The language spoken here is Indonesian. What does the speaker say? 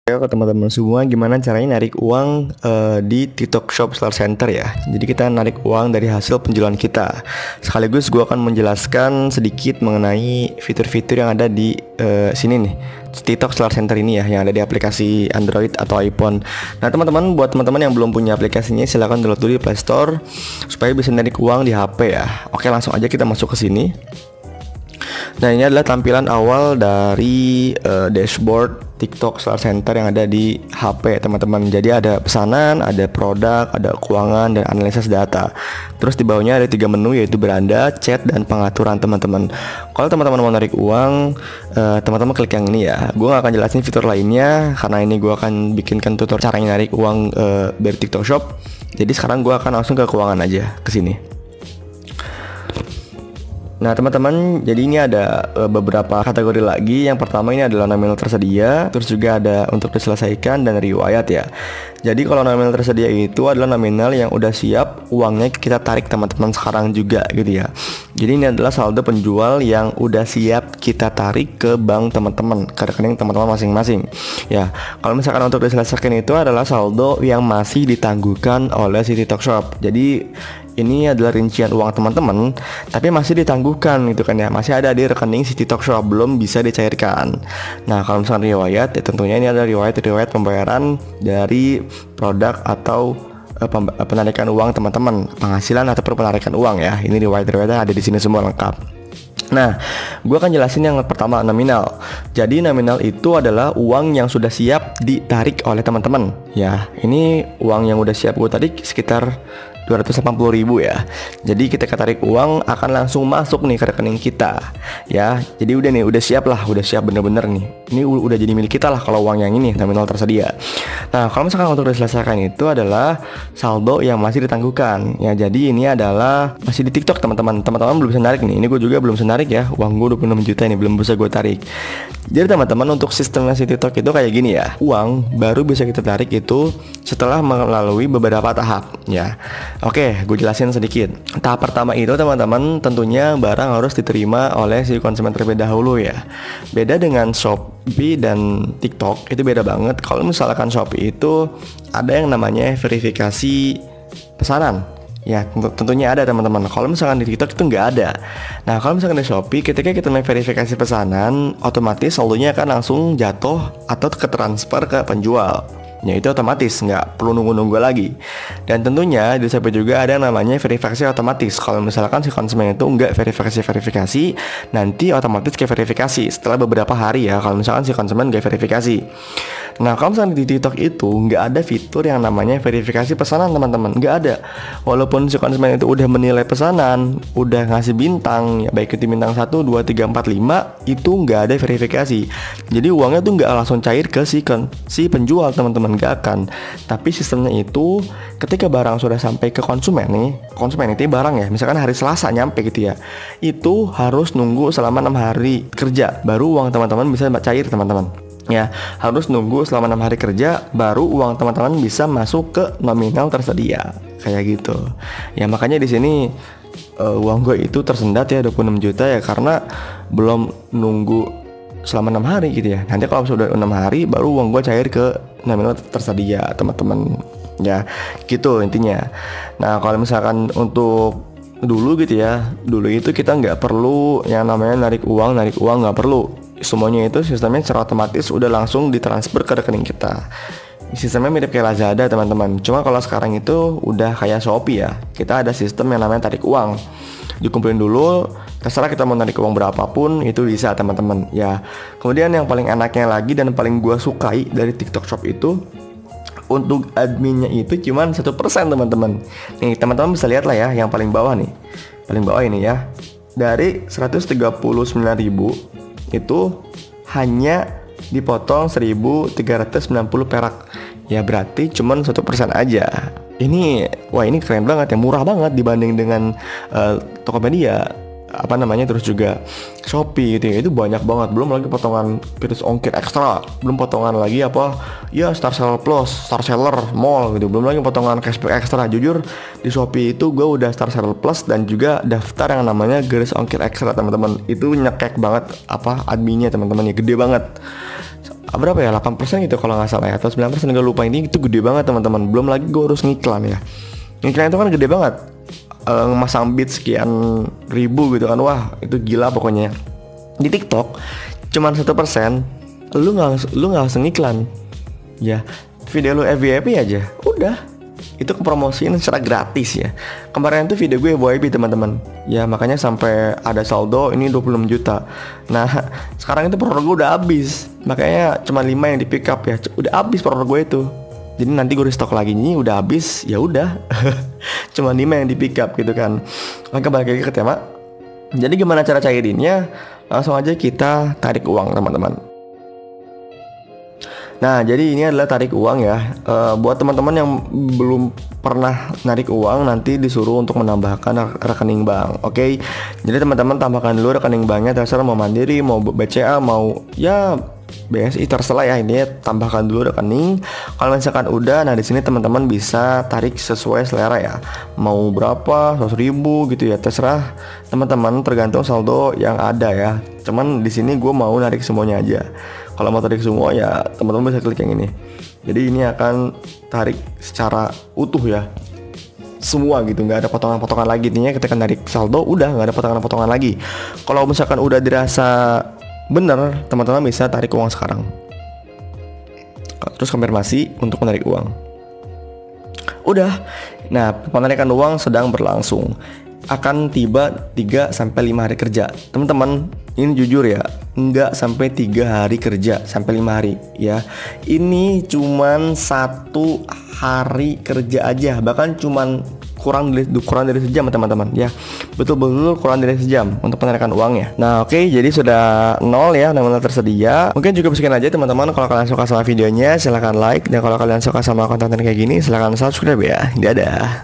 Ke teman-teman semua, gimana caranya narik uang di TikTok Shop Seller Center ya. Jadi kita narik uang dari hasil penjualan kita. Sekaligus gue akan menjelaskan sedikit mengenai fitur-fitur yang ada di sini nih, TikTok Seller Center ini ya, yang ada di aplikasi Android atau iPhone. Nah teman-teman, buat teman-teman yang belum punya aplikasinya, silahkan download dulu di Play Store supaya bisa narik uang di HP ya. Oke, langsung aja kita masuk ke sini. Nah ini adalah tampilan awal dari dashboard TikTok Seller Center yang ada di HP teman-teman. Jadi ada pesanan, ada produk, ada keuangan, dan analisis data. Terus di bawahnya ada 3 menu, yaitu beranda, chat, dan pengaturan teman-teman. Kalau teman-teman mau narik uang, teman-teman klik yang ini ya. Gue gak akan jelasin fitur lainnya karena ini gue akan bikinkan tutor caranya narik uang dari TikTok Shop. Jadi sekarang gue akan langsung ke keuangan aja, ke sini. Nah teman-teman, jadi ini ada beberapa kategori lagi. Yang pertama ini adalah nominal tersedia, terus juga ada untuk diselesaikan dan riwayat ya. Jadi kalau nominal tersedia itu adalah nominal yang udah siap uangnya kita tarik teman-teman sekarang juga gitu ya. Jadi ini adalah saldo penjual yang udah siap kita tarik ke bank teman-teman, ke rekening teman-teman masing-masing. Ya, kalau misalkan untuk diselesaikan itu adalah saldo yang masih ditangguhkan oleh si TikTok Shop. Jadi ini adalah rincian uang teman-teman, tapi masih ditangguhkan gitu kan ya, masih ada di rekening si TikTok Shop, belum bisa dicairkan. Nah kalau misalkan riwayat, ya tentunya ini adalah riwayat pembayaran dari produk atau penarikan uang teman-teman, penghasilan atau penarikan uang ya. Ini riwayatnya ada di sini semua lengkap. Nah, gue akan jelasin yang pertama, nominal. Jadi nominal itu adalah uang yang sudah siap ditarik oleh teman-teman. Ya, ini uang yang udah siap gue tarik sekitar 280.000 ya. Jadi kita tarik uang akan langsung masuk nih ke rekening kita ya. Jadi udah nih, udah siap lah, udah siap bener-bener nih. Ini udah jadi milik kita lah kalau uang yang ini nominal tersedia. Nah kalau misalkan untuk diselesaikan itu adalah saldo yang masih ditangguhkan ya. Jadi ini adalah masih di TikTok teman-teman. Teman-teman belum bisa narik nih. Ini gue juga belum bisa narik ya. Uang gue 26 juta ini belum bisa gue tarik. Jadi teman-teman, untuk sistemnya si TikTok itu kayak gini ya. Uang baru bisa kita tarik itu setelah melalui beberapa tahap ya. Oke, gue jelasin sedikit. Tahap pertama itu teman-teman, tentunya barang harus diterima oleh si konsumen terlebih dahulu ya. Beda dengan Shopee dan TikTok, itu beda banget. Kalau misalkan Shopee itu ada yang namanya verifikasi pesanan. Ya tentunya ada teman-teman. Kalau misalkan di TikTok itu nggak ada. Nah kalau misalkan di Shopee, ketika kita verifikasi pesanan, otomatis saldonya akan langsung jatuh atau ke transfer ke penjual. Ya itu otomatis, nggak perlu nunggu-nunggu lagi. Dan tentunya di Shopee juga ada yang namanya verifikasi otomatis. Kalau misalkan si konsumen itu nggak verifikasi, nanti otomatis ke verifikasi setelah beberapa hari ya. Kalau misalkan si konsumen nggak verifikasi. Nah kalau misalkan di TikTok itu nggak ada fitur yang namanya verifikasi pesanan teman-teman, nggak ada. Walaupun si konsumen itu udah menilai pesanan, udah ngasih bintang, ya baik itu bintang 1, 2, 3, 4, 5, itu nggak ada verifikasi. Jadi uangnya tuh nggak langsung cair ke si penjual teman-teman, nggak akan. Tapi sistemnya itu ketika barang sudah sampai ke konsumen nih, konsumen itu barang ya, misalkan hari Selasa nyampe gitu ya, itu harus nunggu selama 6 hari kerja baru uang teman-teman bisa cair teman-teman. Ya, harus nunggu selama 6 hari kerja baru uang teman-teman bisa masuk ke nominal tersedia. Kayak gitu. Ya makanya di sini uang gue itu tersendat ya 26 juta ya, karena belum nunggu selama 6 hari gitu ya. Nanti kalau sudah 6 hari baru uang gue cair ke nominal tersedia teman-teman. Ya, gitu intinya. Nah, kalau misalkan untuk dulu gitu ya, dulu itu kita nggak perlu yang namanya narik uang nggak perlu. Semuanya itu sistemnya secara otomatis udah langsung ditransfer ke rekening kita. Sistemnya mirip kayak Lazada teman-teman. Cuma kalau sekarang itu udah kayak Shopee ya. Kita ada sistem yang namanya tarik uang. Dikumpulin dulu, terserah kita mau narik uang berapapun itu bisa teman-teman. Ya. Kemudian yang paling enaknya lagi dan paling gua sukai dari TikTok Shop itu, untuk adminnya itu cuman 1% teman-teman. Nih teman-teman bisa lihat lah ya, yang paling bawah nih. Paling bawah ini ya. Dari 139.000 itu hanya dipotong 1.390 perak. Ya berarti cuman 1% aja. Ini, wah ini keren banget ya, murah banget dibanding dengan Tokopedia, apa namanya, terus juga Shopee gitu ya. Itu banyak banget, belum lagi potongan virus ongkir ekstra, belum potongan lagi apa ya, Star Seller Plus, Star Seller Mall gitu, belum lagi potongan cashback ekstra. Jujur di Shopee itu gue udah Star Seller Plus dan juga daftar yang namanya garis ongkir ekstra teman-teman. Itu nyekek banget apa adminnya teman-teman ya, gede banget. berapa ya, 8% gitu kalau nggak salah ya, atau 9%, nggak lupa. Ini itu gede banget teman-teman. Belum lagi gue harus ngiklan ya. Ngiklan itu kan gede banget. Masang bid sekian ribu gitu kan, wah itu gila pokoknya. Di TikTok cuman 1%, lu nggak usah ngiklan ya, video lu FYP aja udah, itu kepromosiin secara gratis ya. Kemarin tuh video gue FYP teman-teman ya, makanya sampai ada saldo ini 26 juta. Nah sekarang itu produk gue udah habis, makanya cuma 5 yang di pick up ya, udah habis produk gue itu. Jadi nanti gue restock lagi, ini udah habis ya udah. Cuma 5 yang di pick up gitu kan. Maka balik lagi ke tema. Jadi gimana cara cairinnya? Langsung aja kita tarik uang teman-teman. Nah jadi ini adalah tarik uang ya. Buat teman-teman yang belum pernah narik uang, nanti disuruh untuk menambahkan rekening bank. Oke. Jadi teman-teman tambahkan dulu rekening banknya, terserah mau Mandiri, mau BCA, mau ya BSI, terserah ya. Ini tambahkan dulu rekening. Kalau misalkan udah, nah di sini teman-teman bisa tarik sesuai selera ya. Mau berapa, 100.000 gitu ya, terserah teman-teman, tergantung saldo yang ada ya. Cuman di sini gue mau narik semuanya aja. Kalau mau tarik semua ya teman-teman bisa klik yang ini. Jadi ini akan tarik secara utuh ya, semua gitu, nggak ada potongan-potongan lagi. Intinya ketika narik saldo udah nggak ada potongan-potongan lagi. Kalau misalkan udah dirasa bener, teman-teman bisa tarik uang sekarang. Terus konfirmasi untuk menarik uang. Udah. Nah, penarikan uang sedang berlangsung. Akan tiba 3-5 hari kerja. Teman-teman, ini jujur ya, nggak sampai 3 hari kerja, sampai 5 hari ya. Ini cuman 1 hari kerja aja, bahkan cuman kurang dari sejam teman-teman ya. Betul-betul kurang dari sejam untuk penarikan uangnya. Nah oke, jadi sudah 0 ya nominal tersedia. Mungkin juga sekian aja teman-teman. Kalau kalian suka sama videonya silahkan like, dan kalau kalian suka sama konten kayak gini silahkan subscribe ya. Dadah.